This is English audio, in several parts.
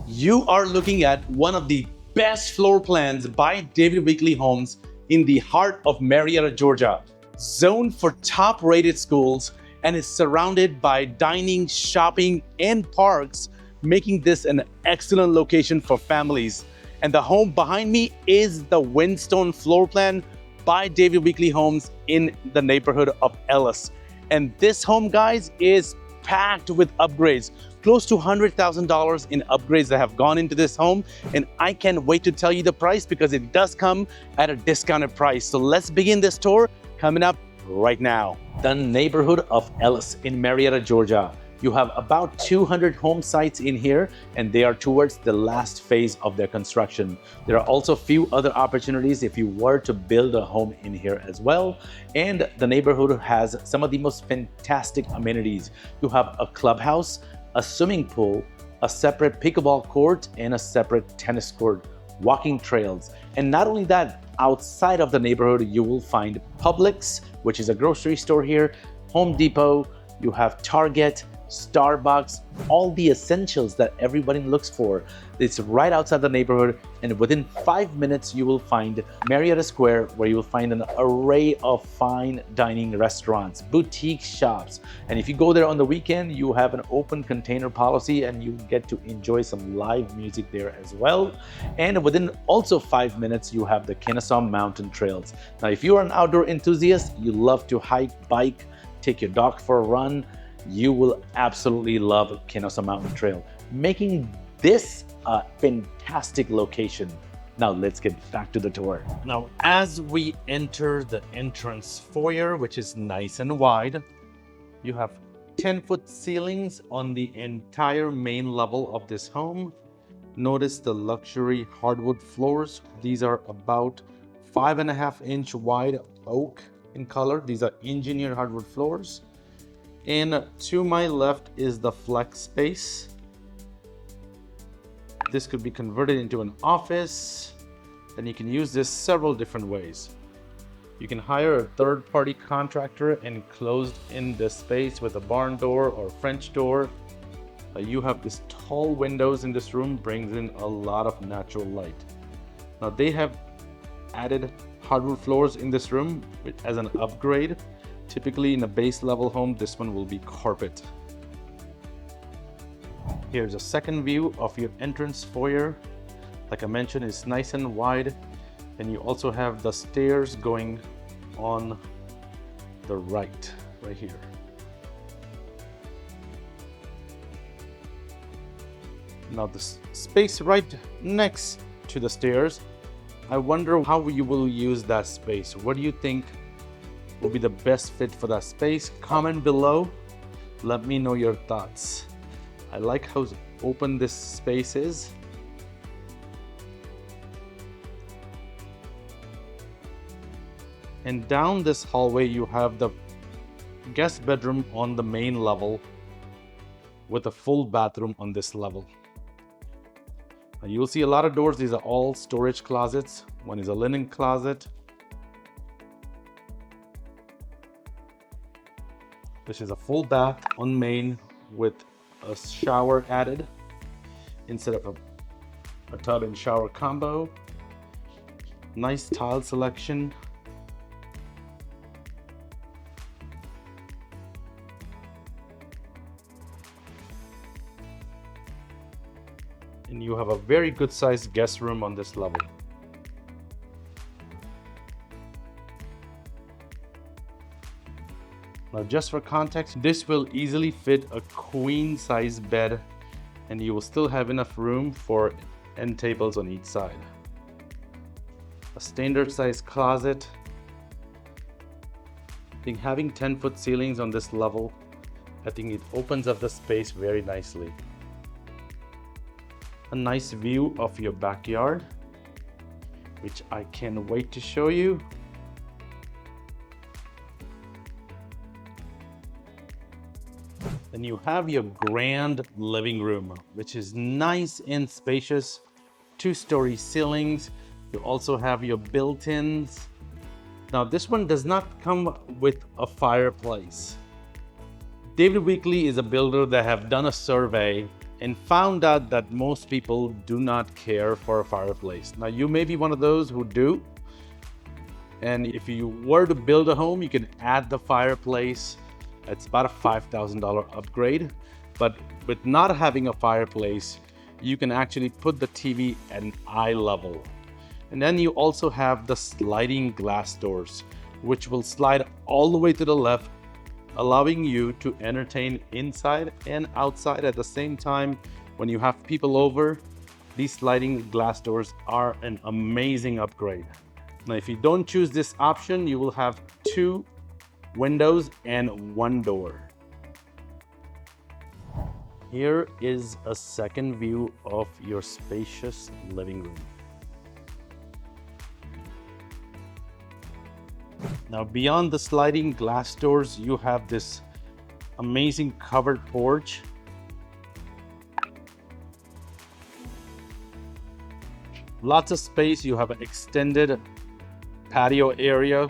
You are looking at one of the best floor plans by David Weekley Homes in the heart of Marietta, Georgia. Zoned for top-rated schools and is surrounded by dining, shopping, and parks, making this an excellent location for families. And the home behind me is the Wynstone floor plan by David Weekley Homes in the neighborhood of Ellis. And this home, guys, is packed with upgrades, close to $100,000 in upgrades that have gone into this home. And I can't wait to tell you the price because it does come at a discounted price. So let's begin this tour coming up right now. The neighborhood of Ellis in Marietta, Georgia. You have about 200 home sites in here, and they are towards the last phase of their construction. There are also a few other opportunities if you were to build a home in here as well. And the neighborhood has some of the most fantastic amenities. You have a clubhouse, a swimming pool, a separate pickleball court, and a separate tennis court, walking trails. And not only that, outside of the neighborhood, you will find Publix, which is a grocery store here, Home Depot, you have Target, Starbucks, all the essentials that everybody looks for. It's right outside the neighborhood, and within 5 minutes you will find Marietta Square, where you will find an array of fine dining restaurants, boutique shops. And if you go there on the weekend, you have an open container policy and you get to enjoy some live music there as well. And within also 5 minutes, you have the Kennesaw Mountain Trails. Now, if you are an outdoor enthusiast, you love to hike, bike, take your dog for a run, you will absolutely love Kennesaw Mountain Trail, making this a fantastic location. Now let's get back to the tour. Now, as we enter the entrance foyer, which is nice and wide, you have 10-foot ceilings on the entire main level of this home. Notice the luxury hardwood floors. These are about 5.5-inch wide oak in color. These are engineered hardwood floors. And to my left is the flex space. This could be converted into an office, and you can use this several different ways. You can hire a third-party contractor enclosed in this space with a barn door or French door. You have these tall windows in this room, brings in a lot of natural light. Now they have added hardwood floors in this room as an upgrade. Typically in a base level home, this one will be carpet. Here's a second view of your entrance foyer. Like I mentioned, it's nice and wide. And you also have the stairs going on the right here. Now the space right next to the stairs, I wonder how you will use that space. What do you think will be the best fit for that space? Comment below. Let me know your thoughts. I like how open this space is. And down this hallway, you have the guest bedroom on the main level with a full bathroom on this level. Now you'll see a lot of doors. These are all storage closets. One is a linen closet. This is a full bath on main with a shower added instead of a tub and shower combo. Nice tile selection. And you have a very good sized guest room on this level. Now, just for context, this will easily fit a queen size bed, and you will still have enough room for end tables on each side. A standard size closet. I think having 10-foot ceilings on this level, I think it opens up the space very nicely. A nice view of your backyard, which I can't wait to show you. Then you have your grand living room, which is nice and spacious. 2-story ceilings. You also have your built-ins. Now this one does not come with a fireplace. David Weekley is a builder that have done a survey and found out that most people do not care for a fireplace. Now, you may be one of those who do. And if you were to build a home, you can add the fireplace. It's about a $5,000 upgrade. But with not having a fireplace, you can actually put the TV at an eye level. And then you also have the sliding glass doors, which will slide all the way to the left, allowing you to entertain inside and outside at the same time. When you have people over, these sliding glass doors are an amazing upgrade. Now, if you don't choose this option, you will have 2 windows and 1 door. Here is a second view of your spacious living room. Now, beyond the sliding glass doors, you have this amazing covered porch. Lots of space. You have an extended patio area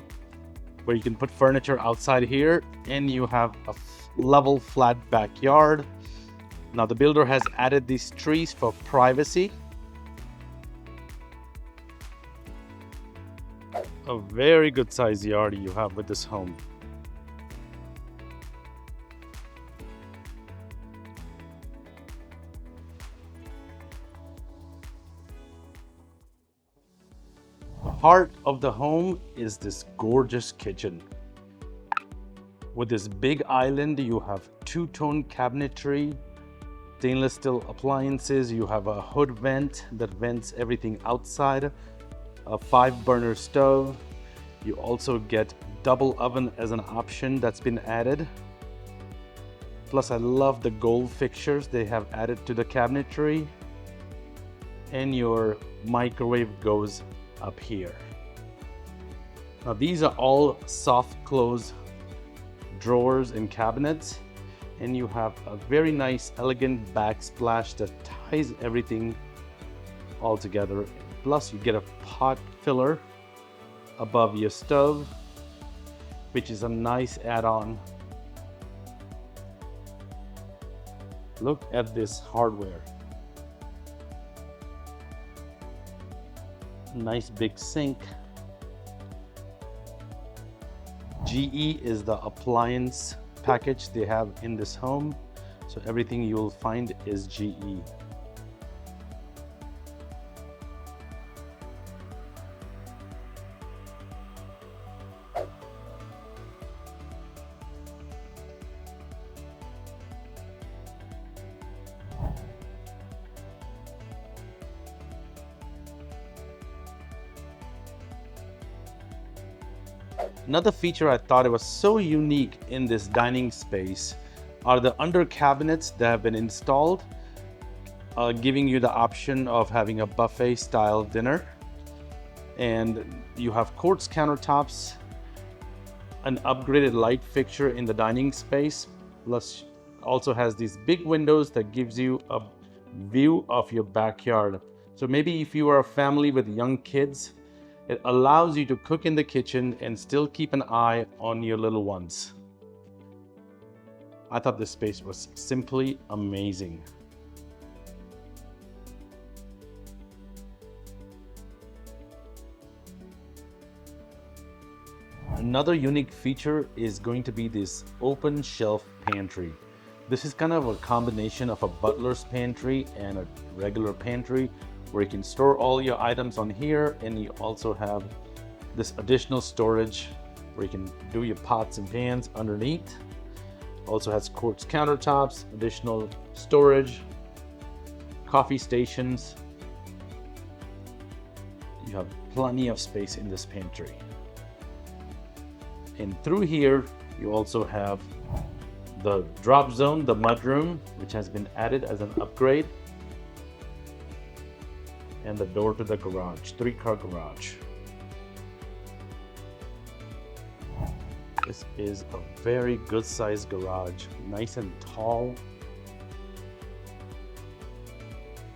where you can put furniture outside here, and you have a level flat backyard. Now, the builder has added these trees for privacy. A very good sized yard you have with this home. The heart of the home is this gorgeous kitchen. With this big island, you have 2-tone cabinetry, stainless steel appliances. You have a hood vent that vents everything outside, a 5-burner stove. You also get double oven as an option that's been added. Plus, I love the gold fixtures they have added to the cabinetry. And your microwave goes up here. Now, these are all soft close drawers and cabinets, and you have a very nice, elegant backsplash that ties everything all together. Plus, you get a pot filler above your stove, which is a nice add-on. Look at this hardware. Nice big sink. GE is the appliance package they have in this home. So everything you'll find is GE. Another feature I thought it was so unique in this dining space are the under cabinets that have been installed, giving you the option of having a buffet style dinner. And you have quartz countertops, an upgraded light fixture in the dining space, plus also has these big windows that gives you a view of your backyard. So maybe if you are a family with young kids, it allows you to cook in the kitchen and still keep an eye on your little ones. I thought this space was simply amazing. Another unique feature is going to be this open shelf pantry. This is kind of a combination of a butler's pantry and a regular pantry, where you can store all your items on here, and you also have this additional storage where you can do your pots and pans underneath. Also has quartz countertops, additional storage, coffee stations. You have plenty of space in this pantry. And through here, you also have the drop zone, the mudroom, which has been added as an upgrade, and the door to the garage, 3-car garage. This is a very good sized garage, nice and tall.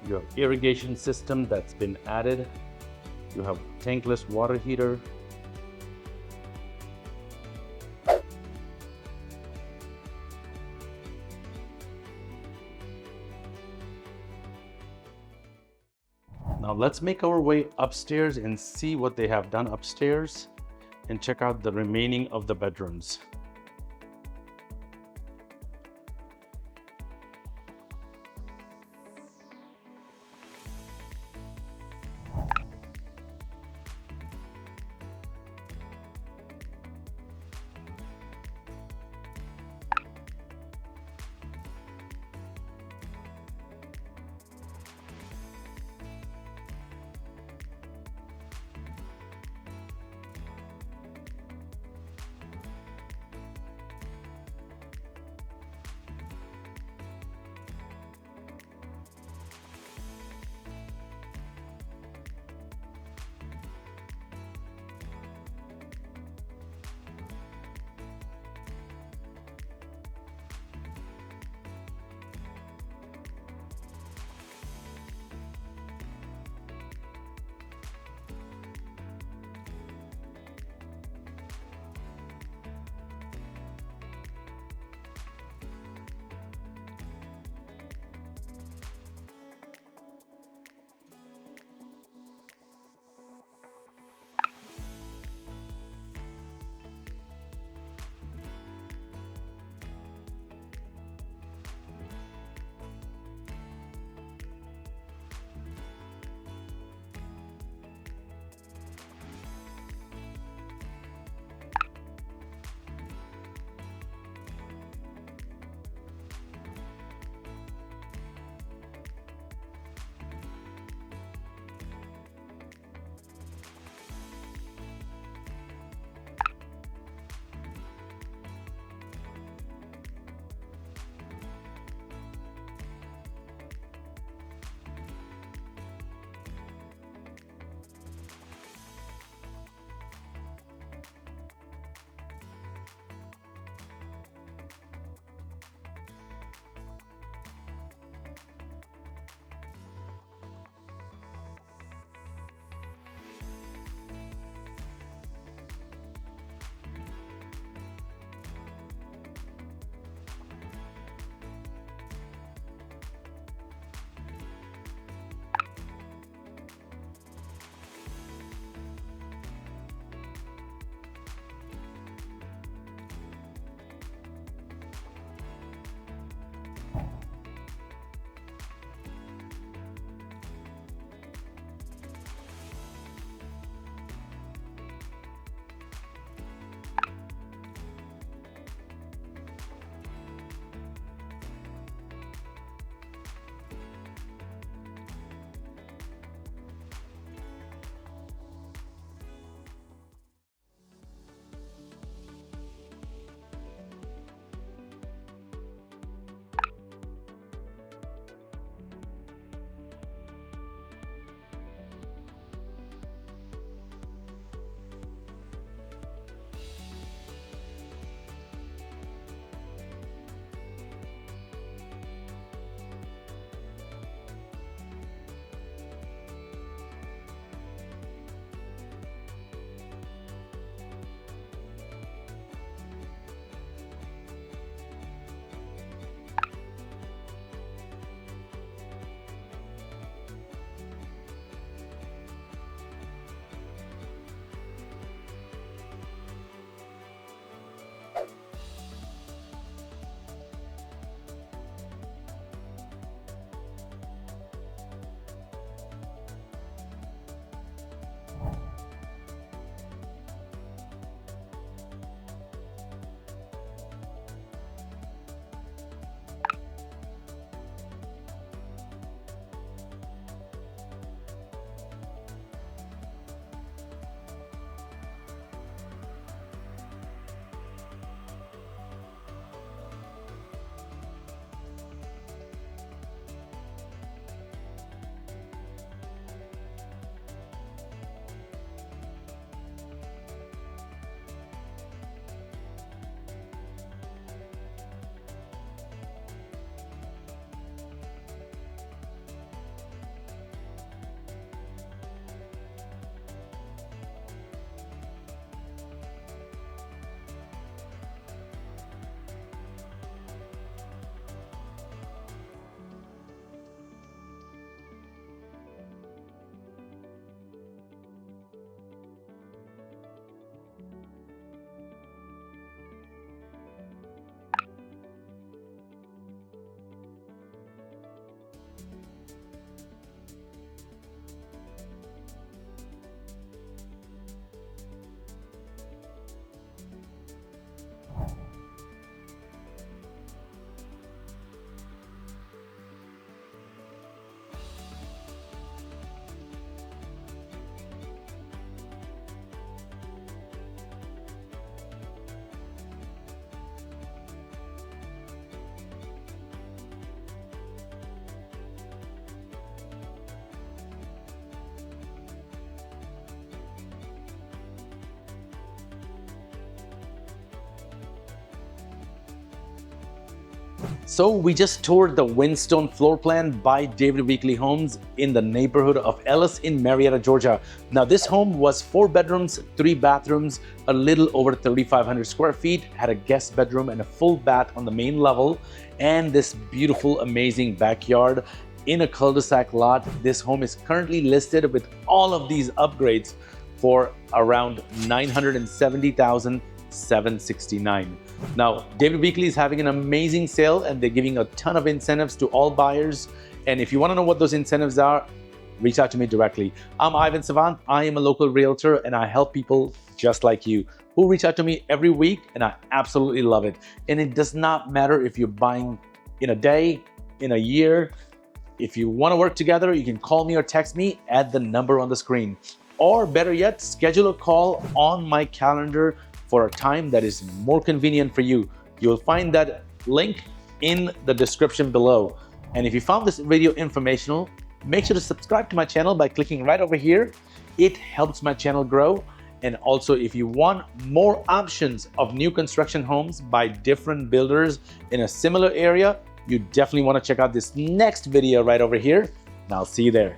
You have irrigation system that's been added. You have tankless water heater. Now let's make our way upstairs and see what they have done upstairs and check out the remaining of the bedrooms. So we just toured the Wynstone floor plan by David Weekley Homes in the neighborhood of Ellis in Marietta, Georgia. Now this home was 4 bedrooms, 3 bathrooms, a little over 3,500 square feet, had a guest bedroom and a full bath on the main level, and this beautiful, amazing backyard in a cul-de-sac lot. This home is currently listed with all of these upgrades for around $970,769. Now, David Weekley is having an amazing sale and they're giving a ton of incentives to all buyers. And if you want to know what those incentives are, reach out to me directly. I'm Ivan Savant. I am a local realtor and I help people just like you who reach out to me every week, and I absolutely love it. And it does not matter if you're buying in a day, in a year. If you want to work together, you can call me or text me at the number on the screen. Or better yet, schedule a call on my calendar for a time that is more convenient for you. You'll find that link in the description below. And if you found this video informational, make sure to subscribe to my channel by clicking right over here. It helps my channel grow. And also, if you want more options of new construction homes by different builders in a similar area, you definitely want to check out this next video right over here. And I'll see you there.